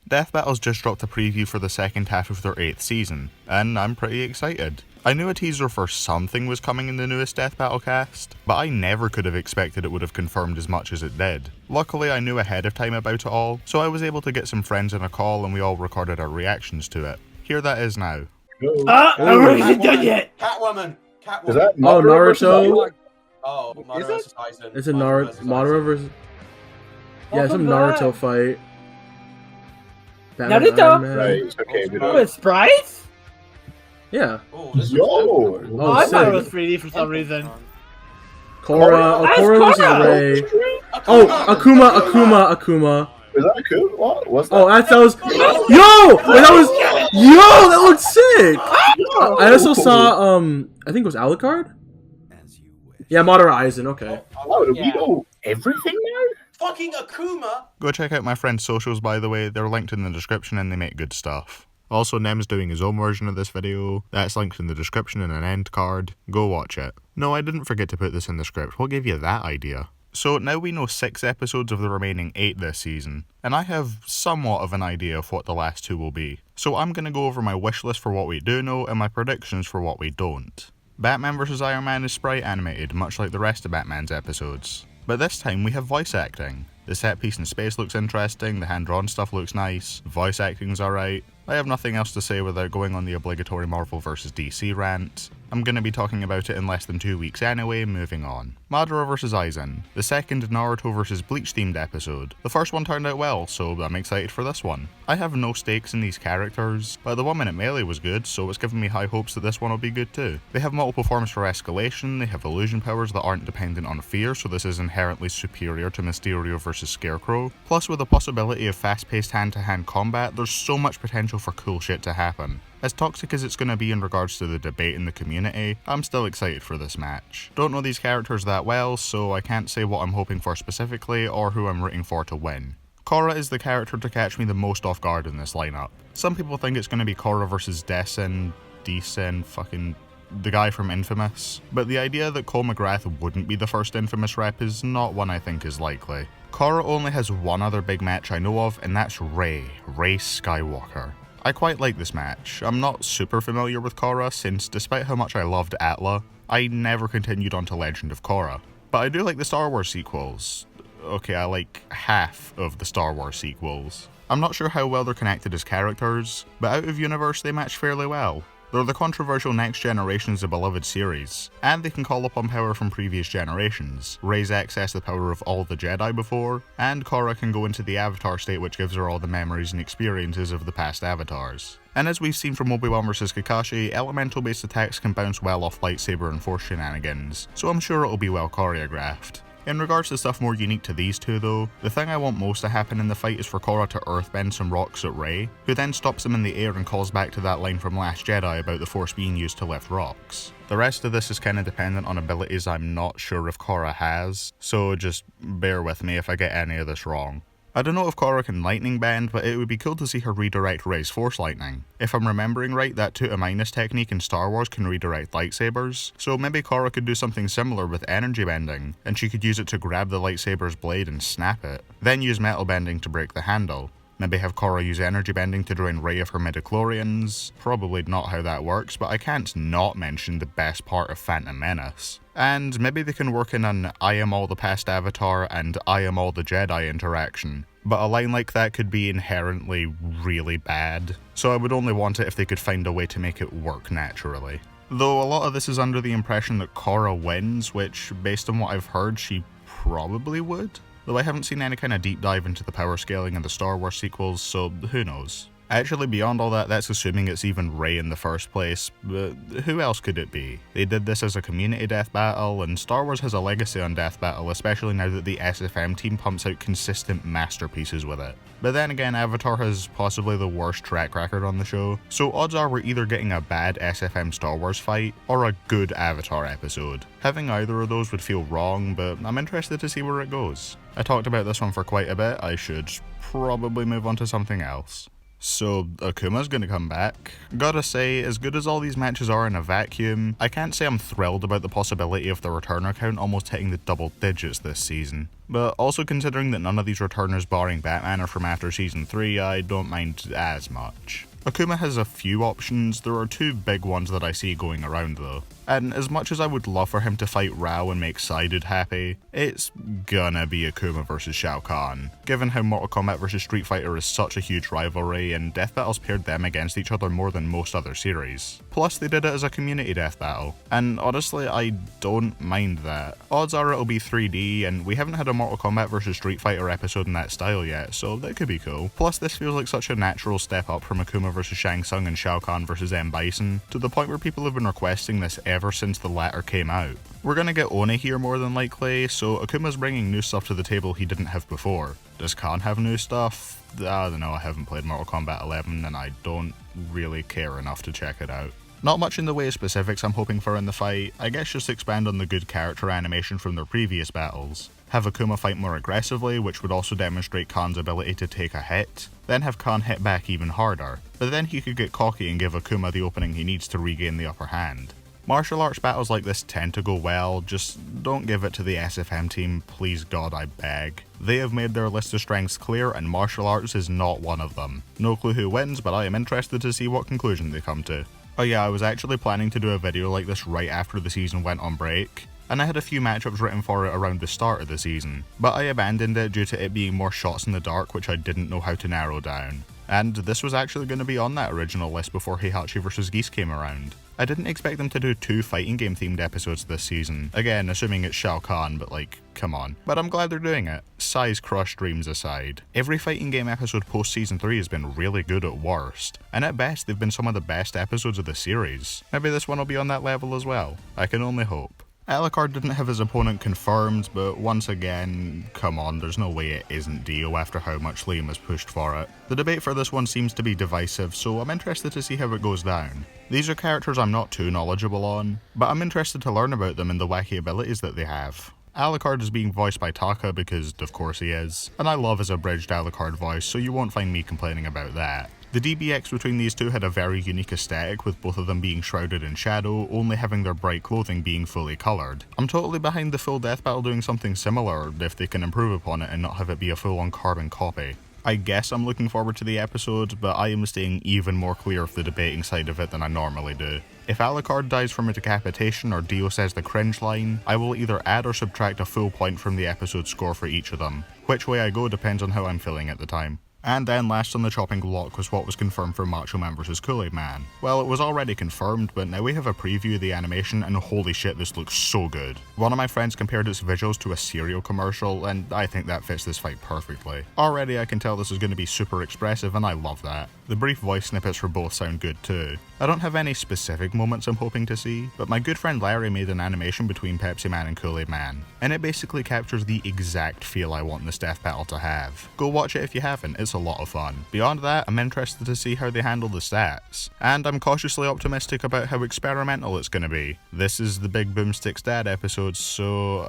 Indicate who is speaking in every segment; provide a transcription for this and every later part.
Speaker 1: Death Battle's just dropped a preview for the second half of their 8th season, and I'm pretty excited. I knew a teaser for something was coming in the newest Death Battle cast, but I never could have expected it would have confirmed as much as it did. Luckily I knew ahead of time about it all, so I was able to get some friends on a call and we all recorded our reactions to it. Here that is now.
Speaker 2: I wasn't done yet!
Speaker 3: Catwoman!
Speaker 4: Is that
Speaker 2: Naruto?
Speaker 3: Oh, Madara versus Aizen.
Speaker 2: It's a Madara versus... Yeah, some Naruto fight.
Speaker 5: Naruto?
Speaker 4: Right, it's okay, we
Speaker 5: Oh,
Speaker 4: don't.
Speaker 5: it's sprites?
Speaker 2: Yeah.
Speaker 3: Oh, this
Speaker 4: Yo!
Speaker 5: Oh, I thought it
Speaker 2: sick.
Speaker 5: was 3D for some reason.
Speaker 2: Korra
Speaker 5: That's
Speaker 2: versus
Speaker 5: Korra!
Speaker 2: Ray. Oh, Akuma.
Speaker 4: Is that cool? What? What's that?
Speaker 2: Oh, that was... Yo, that looked sick! I also saw, I think it was Alucard? Yeah, Madara Aizen, okay.
Speaker 4: Oh, do we know everything now?
Speaker 3: fucking Akuma!
Speaker 1: Go check out my friend's socials by the way, they're linked in the description and they make good stuff. Also, Nem's doing his own version of this video, that's linked in the description and an end card, go watch it. No, I didn't forget to put this in the script, what gave you that idea? So now we know 6 episodes of the remaining 8 this season, and I have somewhat of an idea of what the last 2 will be. So I'm going to go over my wish list for what we do know and my predictions for what we don't. Batman vs Iron Man is sprite animated, much like the rest of Batman's episodes. But this time we have voice acting. The set piece in space looks interesting, the hand-drawn stuff looks nice, voice acting's alright. I have nothing else to say without going on the obligatory Marvel vs DC rant. I'm going to be talking about it in less than 2 weeks anyway, moving on. Madara vs Aizen, the second Naruto vs Bleach themed episode. The first one turned out well, so I'm excited for this one. I have no stakes in these characters, but the 1 minute melee was good, so it's given me high hopes that this one will be good too. They have multiple forms for escalation, they have illusion powers that aren't dependent on fear, so this is inherently superior to Mysterio vs Scarecrow. Plus with the possibility of fast-paced hand-to-hand combat, there's so much potential for cool shit to happen. As toxic as it's going to be in regards to the debate in the community, I'm still excited for this match. Don't know these characters that well, so I can't say what I'm hoping for specifically or who I'm rooting for to win. Korra is the character to catch me the most off guard in this lineup. Some people think it's going to be Korra versus Decen, fucking the guy from Infamous, but the idea that Cole McGrath wouldn't be the first Infamous rep is not one I think is likely. Korra only has one other big match I know of, and that's Rey Skywalker. I quite like this match. I'm not super familiar with Korra since despite how much I loved Atla, I never continued on to Legend of Korra. But I do like the Star Wars sequels. Okay, I like half of the Star Wars sequels. I'm not sure how well they're connected as characters, but out of universe they match fairly well. They're the controversial next generation's a beloved series, and they can call upon power from previous generations. Rey's accessed the power of all the Jedi before, and Korra can go into the Avatar state which gives her all the memories and experiences of the past Avatars. And as we've seen from Obi-Wan vs Kakashi, elemental based attacks can bounce well off lightsaber and force shenanigans, so I'm sure it'll be well choreographed. In regards to stuff more unique to these two though, the thing I want most to happen in the fight is for Korra to earthbend some rocks at Rey, who then stops him in the air and calls back to that line from Last Jedi about the Force being used to lift rocks. The rest of this is kinda dependent on abilities I'm not sure if Korra has, so just bear with me if I get any of this wrong. I don't know if Korra can lightning bend, but it would be cool to see her redirect Rey's force lightning. If I'm remembering right, that 2- technique in Star Wars can redirect lightsabers, so maybe Korra could do something similar with energy bending, and she could use it to grab the lightsaber's blade and snap it, then use metal bending to break the handle. Maybe have Korra use energy bending to drain Rey of her midichlorians. Probably not how that works, but I can't not mention the best part of Phantom Menace. And maybe they can work in an I am all the past Avatar and I am all the Jedi interaction. But a line like that could be inherently really bad, so I would only want it if they could find a way to make it work naturally. Though a lot of this is under the impression that Korra wins, which, based on what I've heard, she probably would. Though I haven't seen any kind of deep dive into the power scaling in the Star Wars sequels, so who knows. Actually, beyond all that, that's assuming it's even Rey in the first place, but who else could it be? They did this as a community death battle, and Star Wars has a legacy on death battle, especially now that the SFM team pumps out consistent masterpieces with it. But then again, Avatar has possibly the worst track record on the show, so odds are we're either getting a bad SFM Star Wars fight, or a good Avatar episode. Having either of those would feel wrong, but I'm interested to see where it goes. I talked about this one for quite a bit, I should probably move on to something else. So, Akuma's gonna come back. Gotta say, as good as all these matches are in a vacuum, I can't say I'm thrilled about the possibility of the returner count almost hitting the double digits this season. But also considering that none of these returners barring Batman are from after season 3, I don't mind as much. Akuma has a few options, there are two big ones that I see going around though. And as much as I would love for him to fight Rao and make Sided happy, it's gonna be Akuma vs Shao Kahn. Given how Mortal Kombat vs Street Fighter is such a huge rivalry and death battles paired them against each other more than most other series. Plus they did it as a community death battle, and honestly I don't mind that. Odds are it'll be 3D and we haven't had a Mortal Kombat vs Street Fighter episode in that style yet, so that could be cool. Plus this feels like such a natural step up from Akuma vs Shang Tsung and Shao Kahn vs M. Bison, to the point where people have been requesting this ever since the latter came out. We're gonna get Oni here more than likely, so Akuma's bringing new stuff to the table he didn't have before. Does Khan have new stuff? I don't know, I haven't played Mortal Kombat 11 and I don't really care enough to check it out. Not much in the way of specifics I'm hoping for in the fight, I guess just expand on the good character animation from their previous battles. Have Akuma fight more aggressively, which would also demonstrate Khan's ability to take a hit, then have Khan hit back even harder, but then he could get cocky and give Akuma the opening he needs to regain the upper hand. Martial arts battles like this tend to go well, just don't give it to the SFM team, please God I beg. They have made their list of strengths clear and martial arts is not one of them. No clue who wins, but I am interested to see what conclusion they come to. Oh yeah, I was actually planning to do a video like this right after the season went on break, and I had a few matchups written for it around the start of the season, but I abandoned it due to it being more shots in the dark which I didn't know how to narrow down. And this was actually going to be on that original list before Heihachi vs Geese came around. I didn't expect them to do 2 fighting game themed episodes this season, again assuming it's Shao Kahn, but like, come on. But I'm glad they're doing it, size crush dreams aside. Every fighting game episode post season 3 has been really good at worst, and at best they've been some of the best episodes of the series. Maybe this one will be on that level as well, I can only hope. Alucard didn't have his opponent confirmed, but once again, come on, there's no way it isn't Dio after how much Liam has pushed for it. The debate for this one seems to be divisive, so I'm interested to see how it goes down. These are characters I'm not too knowledgeable on, but I'm interested to learn about them and the wacky abilities that they have. Alucard is being voiced by Taka because of course he is, and I love his abridged Alucard voice, so you won't find me complaining about that. The DBX between these two had a very unique aesthetic, with both of them being shrouded in shadow, only having their bright clothing being fully coloured. I'm totally behind the full death battle doing something similar, if they can improve upon it and not have it be a full-on carbon copy. I guess I'm looking forward to the episode, but I am staying even more clear of the debating side of it than I normally do. If Alucard dies from a decapitation or Dio says the cringe line, I will either add or subtract a full point from the episode score for each of them. Which way I go depends on how I'm feeling at the time. And then last on the chopping block was what was confirmed for Macho Man vs Kool Aid Man. Well, it was already confirmed, but now we have a preview of the animation and holy shit, this looks so good. One of my friends compared its visuals to a cereal commercial, and I think that fits this fight perfectly. Already I can tell this is going to be super expressive and I love that. The brief voice snippets for both sound good too. I don't have any specific moments I'm hoping to see, but my good friend Larry made an animation between Pepsi Man and Kool Aid Man, and it basically captures the exact feel I want this death battle to have. Go watch it if you haven't, it's a lot of fun. Beyond that, I'm interested to see how they handle the stats, and I'm cautiously optimistic about how experimental it's going to be. This is the Big Boomstick's dad episode, so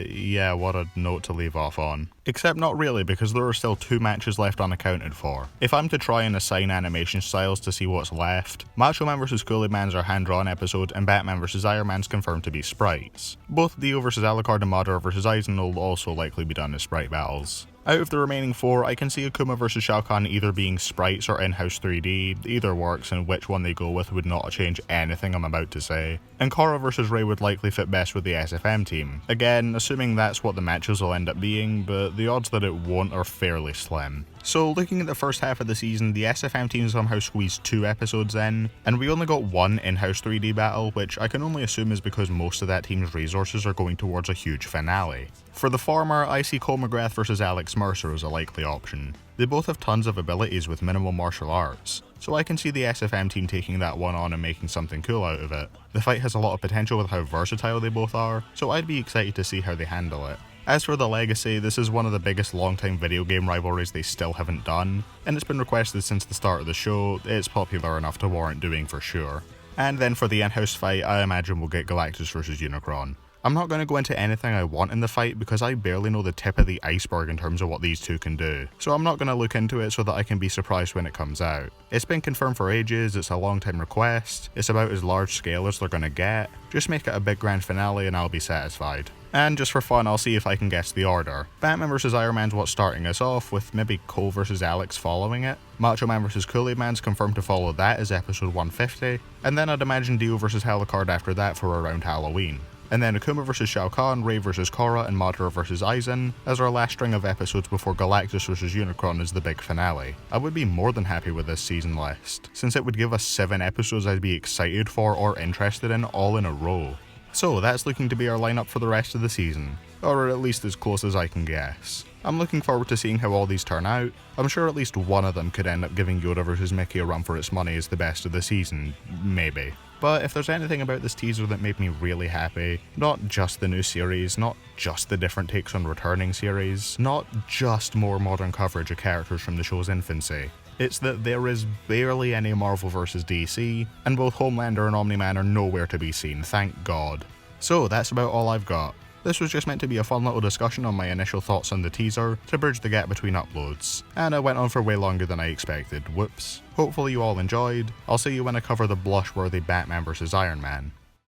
Speaker 1: yeah, what a note to leave off on. Except not really, because there are still 2 matches left unaccounted for. If I'm to try and assign animation styles to see what's left, Macho Man vs Kool Aid Man's our hand-drawn episode, and Batman vs Iron Man's confirmed to be sprites. Both Dio vs Alucard and Madara vs Aizen will also likely be done as sprite battles. Out of the remaining 4, I can see Akuma vs Shao Kahn either being sprites or in-house 3D, either works, and which one they go with would not change anything I'm about to say. And Korra vs Ray would likely fit best with the SFM team. Again, assuming that's what the matches will end up being, but the odds that it won't are fairly slim. So looking at the first half of the season, the SFM team somehow squeezed 2 episodes in, and we only got 1 in-house 3D battle, which I can only assume is because most of that team's resources are going towards a huge finale. For the former, I see Cole McGrath vs Alex Mercer as a likely option. They both have tons of abilities with minimal martial arts, so I can see the SFM team taking that one on and making something cool out of it. The fight has a lot of potential with how versatile they both are, so I'd be excited to see how they handle it. As for the legacy, this is one of the biggest long-time video game rivalries they still haven't done, and it's been requested since the start of the show. It's popular enough to warrant doing for sure. And then for the in-house fight, I imagine we'll get Galactus vs Unicron. I'm not going to go into anything I want in the fight because I barely know the tip of the iceberg in terms of what these two can do, so I'm not going to look into it so that I can be surprised when it comes out. It's been confirmed for ages, it's a long time request, it's about as large scale as they're going to get. Just make it a big grand finale and I'll be satisfied. And just for fun, I'll see if I can guess the order. Batman vs Iron Man's what's starting us off, with maybe Cole vs Alex following it. Macho Man vs Kool Aid Man's confirmed to follow that as episode 150, and then I'd imagine Dio vs Alucard after that for around Halloween. And then Akuma vs Shao Kahn, Ray vs Korra, and Madara vs Aizen as our last string of episodes before Glacius vs Unicron is the big finale. I would be more than happy with this season list, since it would give us 7 episodes I'd be excited for or interested in all in a row. So that's looking to be our lineup for the rest of the season, or at least as close as I can guess. I'm looking forward to seeing how all these turn out. I'm sure at least one of them could end up giving Yoda vs Mickey a run for its money as the best of the season, maybe. But if there's anything about this teaser that made me really happy, not just the new series, not just the different takes on returning series, not just more modern coverage of characters from the show's infancy, it's that there is barely any Marvel vs DC, and both Homelander and Omni-Man are nowhere to be seen, thank God. So that's about all I've got. This was just meant to be a fun little discussion on my initial thoughts on the teaser, to bridge the gap between uploads, and I went on for way longer than I expected, whoops. Hopefully you all enjoyed. I'll see you when I cover the blush-worthy Batman vs Iron Man.